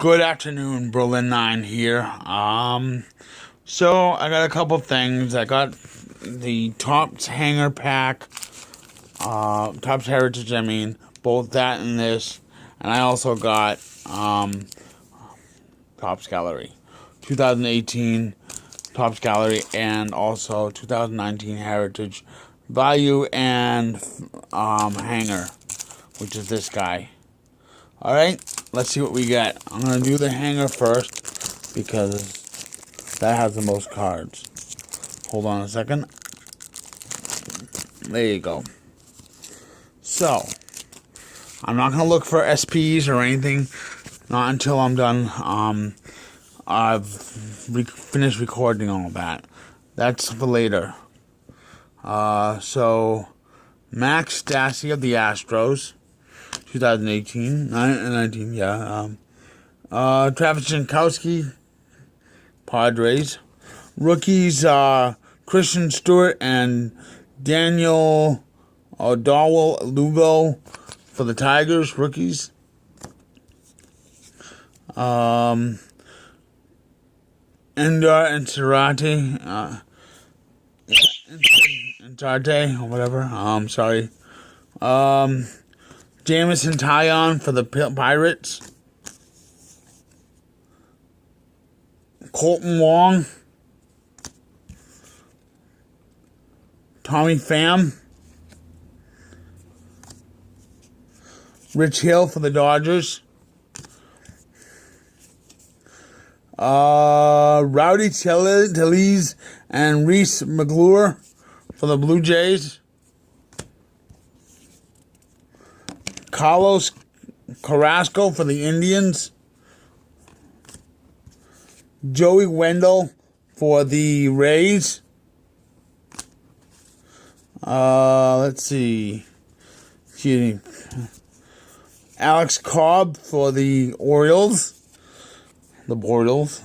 Good afternoon, Berlin 9 here. So I got a couple things. I got the Topps Hanger Pack, Topps Heritage, both that and this. And I also got, Topps Gallery, 2018 Topps Gallery, and also 2019 Heritage Value and, Hanger, which is this guy. Alright, let's see what we got. I'm going to do the hanger first because that has the most cards. Hold on a second. There you go. So, I'm not going to look for SPs or anything, not until I'm done. I've finished recording all that. That's for later. So, Max Stassi of the Astros. 2018, 19, yeah. Travis Jankowski, Padres. Rookies, Christian Stewart and Daniel O'Dowell Lugo for the Tigers, rookies. Ender and Sarate, Encharte, or whatever. Sorry. Jamison Tyon for the Pirates. Colton Wong. Tommy Pham. Rich Hill for the Dodgers. Rowdy Tellez and Reese McClure for the Blue Jays. Carlos Carrasco for the Indians. Joey Wendell for the Rays. Let's see. Alex Cobb for the Orioles. The Bortles.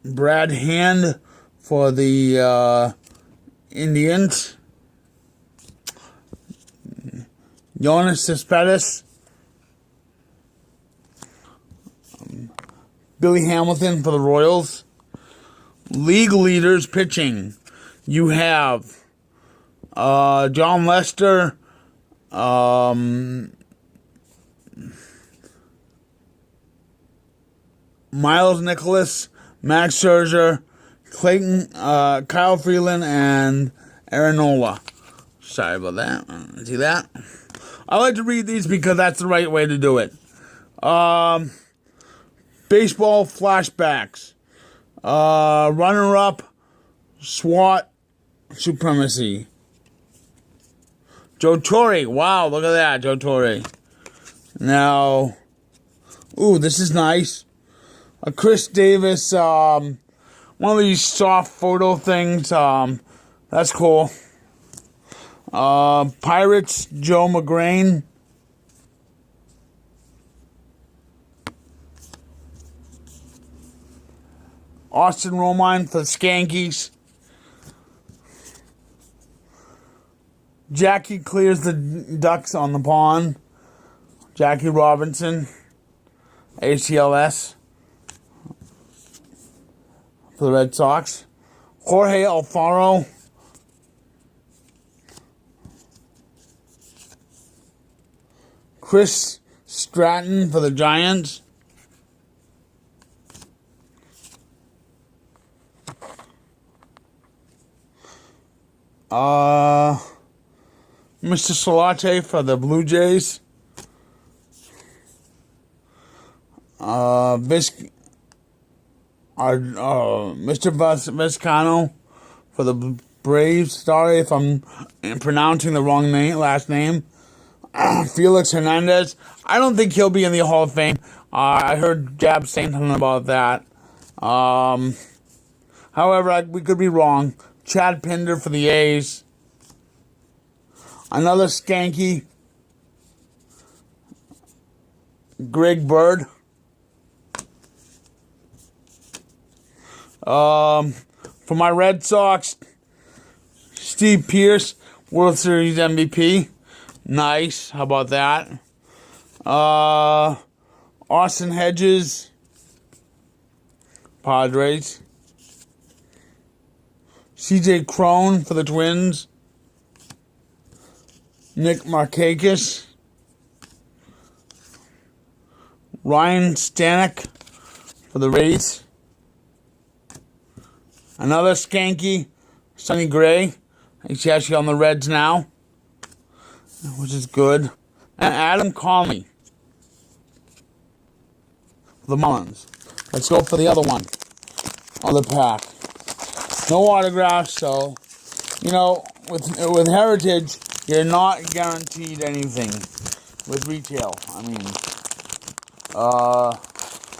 Brad Hand for the Indians. Jonas Cespedes. Billy Hamilton for the Royals. League leaders pitching. You have John Lester, Miles Nicholas, Max Scherzer, Clayton, Kyle Freeland, and Aaron Nola. Sorry about that. See that? I like to read these because that's the right way to do it. Baseball flashbacks. Runner-up, SWAT supremacy. Joe Torre. Wow, look at that, Joe Torre. Now, ooh, this is nice. Chris Davis, one of these soft photo things. That's cool. Pirates, Joe McGrain. Austin Romine for the Skankies. Jackie clears the ducks on the pond. Jackie Robinson, ACLS for the Red Sox. Jorge Alfaro. Chris Stratton for the Giants. Mr. Solarte for the Blue Jays. Mr. Vizcano for the Braves. Sorry if I'm pronouncing the wrong last name. Felix Hernandez. I don't think he'll be in the Hall of Fame. I heard Gab saying something about that. However, we could be wrong. Chad Pinder for the A's. Another Skanky. Greg Bird. For my Red Sox, Steve Pearce, World Series MVP. Nice. How about that? Austin Hedges, Padres. CJ Cron for the Twins. Nick Markakis. Ryan Stanek for the Rays. Another Skanky, Sonny Gray. He's actually on the Reds now, which is good. And Adam Conley for the Marlins. Let's go for the other one on the pack. No autographs, so, you know, with Heritage, you're not guaranteed anything with retail. I mean,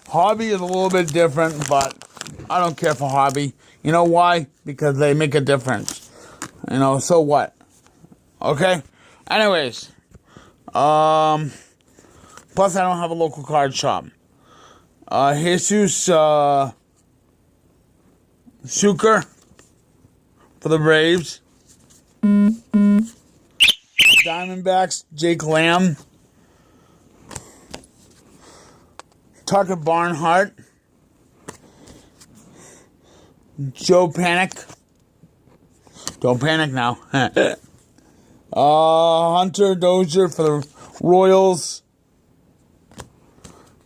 Hobby is a little bit different, but I don't care for Hobby. You know why? Because they make a difference. You know, so what? Okay? Anyways, plus I don't have a local card shop. Jesus Suker for the Braves. Diamondbacks, Jake Lamb. Tucker Barnhart. Joe Panic. Don't panic now. Hunter Dozier for the Royals.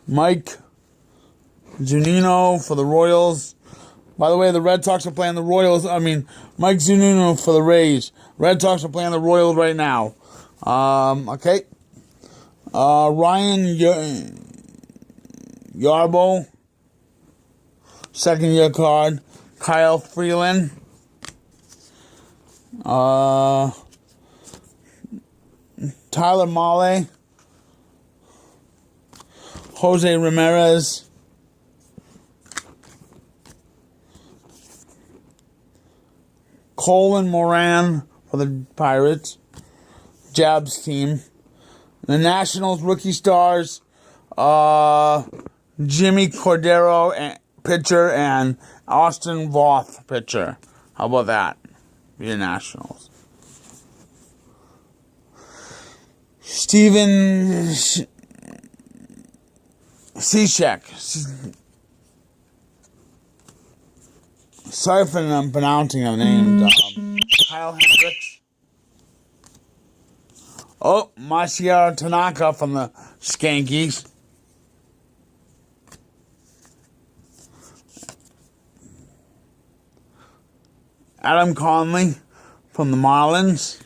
Mike Zunino for the Royals. By the way, the Red Sox are playing the Royals. Mike Zunino for the Rays. Red Sox are playing the Royals right now. Okay. Ryan Yarbo. Second year card. Kyle Freeland. Tyler Mahle. Jose Ramirez. Colin Moran for the Pirates. Jabs team. The Nationals rookie stars. Jimmy Cordero, pitcher, and Austin Voth, pitcher. How about that? The Nationals. Steven Cishek. Sorry for the pronouncing of names. Kyle Hendricks. Oh, Masahiro Tanaka from the Skankies. Adam Conley from the Marlins.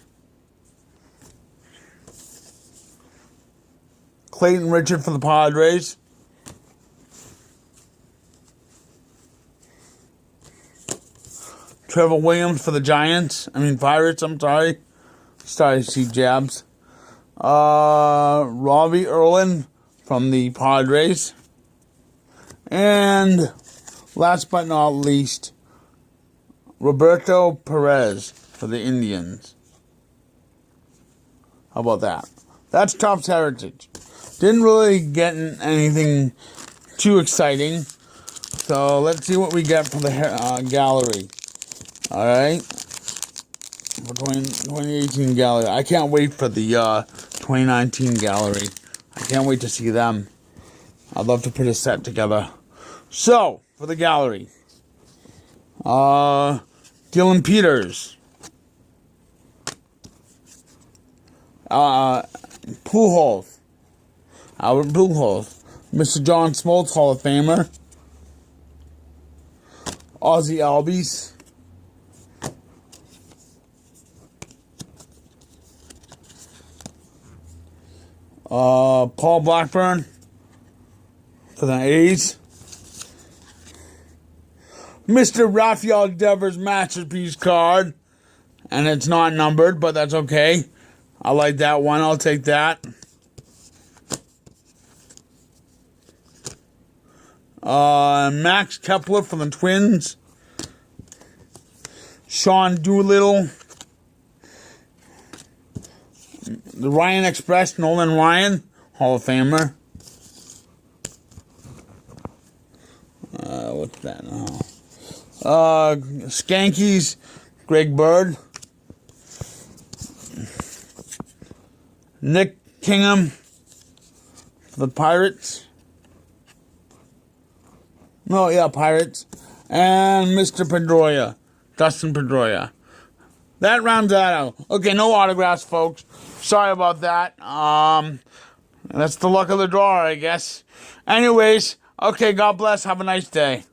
Clayton Richard for the Padres. Trevor Williams for the Pirates, I'm sorry. Started to see jabs. Robbie Erlin from the Padres. And last but not least, Roberto Perez for the Indians. How about that? That's Topps Heritage. Didn't really get anything too exciting. So let's see what we get for the gallery. Alright. For 2018 gallery. I can't wait for the 2019 gallery. I can't wait to see them. I'd love to put a set together. So, for the gallery. Dylan Peters. Pujols. Albert Pujols. Mr. John Smoltz, Hall of Famer. Ozzie Albies. Paul Blackburn for the A's. Mr. Rafael Devers Masterpiece card. And it's not numbered, but that's okay. I like that one. I'll take that. Max Kepler from the Twins. Sean Doolittle. The Ryan Express, Nolan Ryan, Hall of Famer. What's that now? Skankies, Greg Bird. Nick Kingham for the Pirates. No, yeah, Pirates. And Mr. Pedroia, Dustin Pedroia. That rounds that out. Okay, no autographs, folks. Sorry about that. That's the luck of the draw, I guess. Anyways, okay, God bless. Have a nice day.